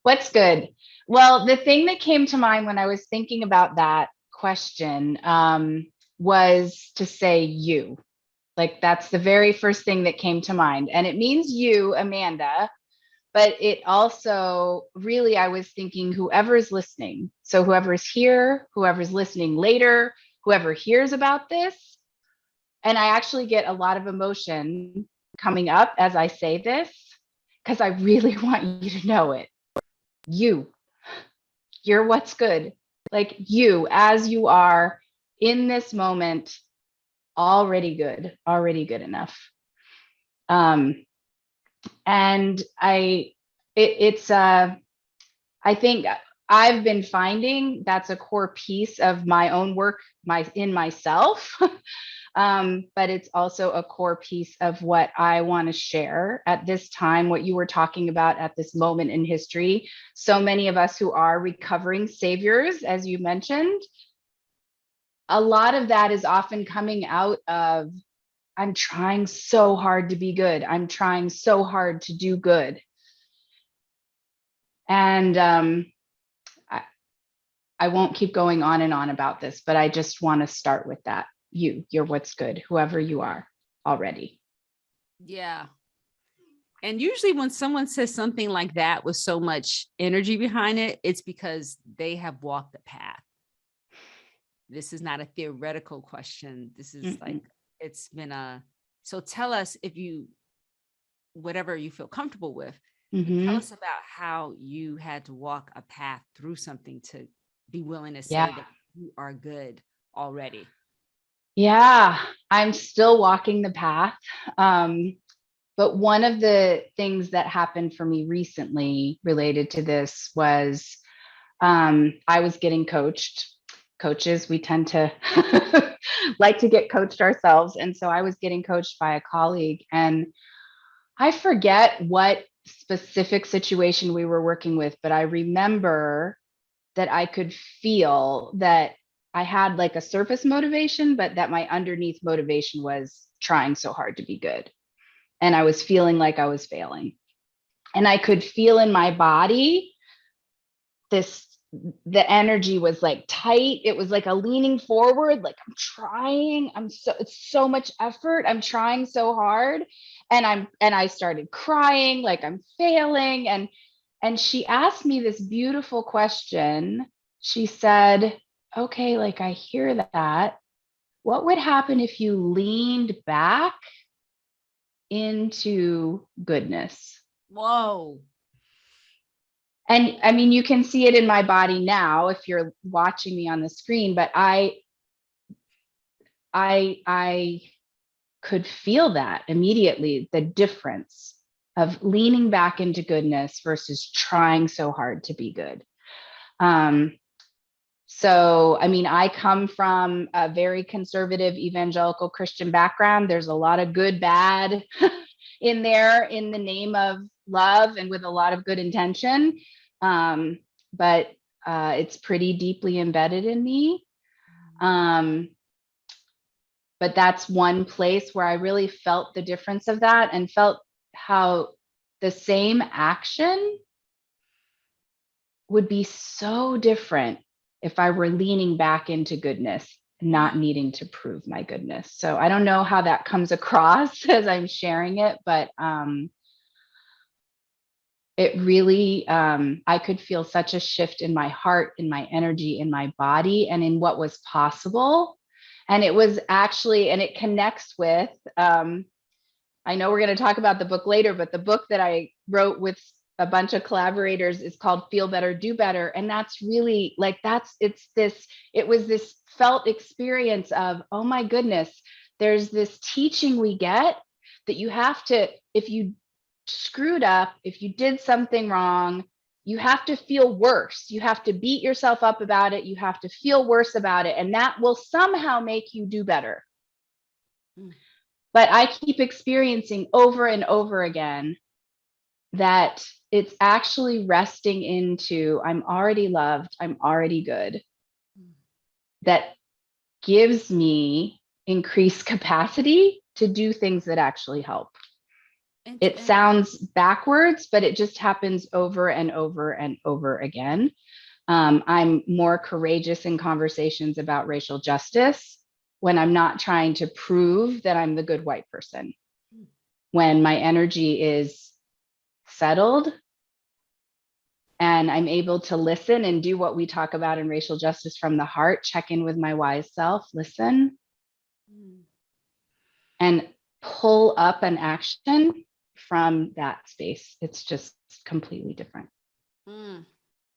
What's good? Well, the thing that came to mind when I was thinking about that question was to say you. Like that's the very first thing that came to mind. And it means you, Amanda, but it also really, I was thinking whoever is listening. So whoever's here, whoever's listening later, whoever hears about this. And I actually get a lot of emotion coming up as I say this because I really want you to know it. You, you're what's good. Like you, as you are in this moment, already good enough. Um, and I think I've been finding that's a core piece of my own work, in myself. But it's also a core piece of what I want to share at this time, what you were talking about at this moment in history. So many of us who are recovering saviors, as you mentioned, a lot of that is often coming out of, I'm trying so hard to be good. I'm trying so hard to do good. And I won't keep going on and on about this, but I just want to start with that. You're what's good, whoever you are already. Yeah. And usually when someone says something like that with so much energy behind it, it's because they have walked the path. This is not a theoretical question. This is like, it's been so tell us whatever you feel comfortable with, tell us about how you had to walk a path through something to be willing to say that you are good already. Yeah, I'm still walking the path. But one of the things that happened for me recently related to this was I was getting coached. Coaches, we tend to like to get coached ourselves. And so I was getting coached by a colleague, and I forget what specific situation we were working with, but I remember that I could feel that I had like a surface motivation, but that my underneath motivation was trying so hard to be good. And I was feeling like I was failing. And I could feel in my body the energy was like tight. It was like a leaning forward, like I'm trying, it's so much effort. I'm trying so hard. And I started crying like I'm failing. And she asked me this beautiful question. She said, okay, like I hear that. What would happen if you leaned back into goodness? Whoa. And I mean, you can see it in my body now if you're watching me on the screen, but I could feel that immediately, the difference of leaning back into goodness versus trying so hard to be good. So, I mean, I come from a very conservative evangelical Christian background. There's a lot of good, bad in there in the name of love and with a lot of good intention. But it's pretty deeply embedded in me. But that's one place where I really felt the difference of that and felt how the same action would be so different if I were leaning back into goodness, not needing to prove my goodness. So I don't know how that comes across as I'm sharing it, but it really, I could feel such a shift in my heart, in my energy, in my body, and in what was possible. And it was actually, and it connects with, I know we're going to talk about the book later, but the book that I wrote with a bunch of collaborators is called Feel Better, Do Better. And that's really like, it was this felt experience of, oh my goodness, there's this teaching we get that you have to, if you screwed up, if you did something wrong, you have to feel worse. You have to beat yourself up about it. You have to feel worse about it. And that will somehow make you do better. But I keep experiencing over and over again that it's actually resting into, I'm already loved, I'm already good. That gives me increased capacity to do things that actually help. It sounds backwards, but it just happens over and over and over again. I'm more courageous in conversations about racial justice when I'm not trying to prove that I'm the good white person. When my energy is settled and I'm able to listen and do what we talk about in racial justice from the heart, check in with my wise self, listen, and pull up an action from that space. It's just completely different.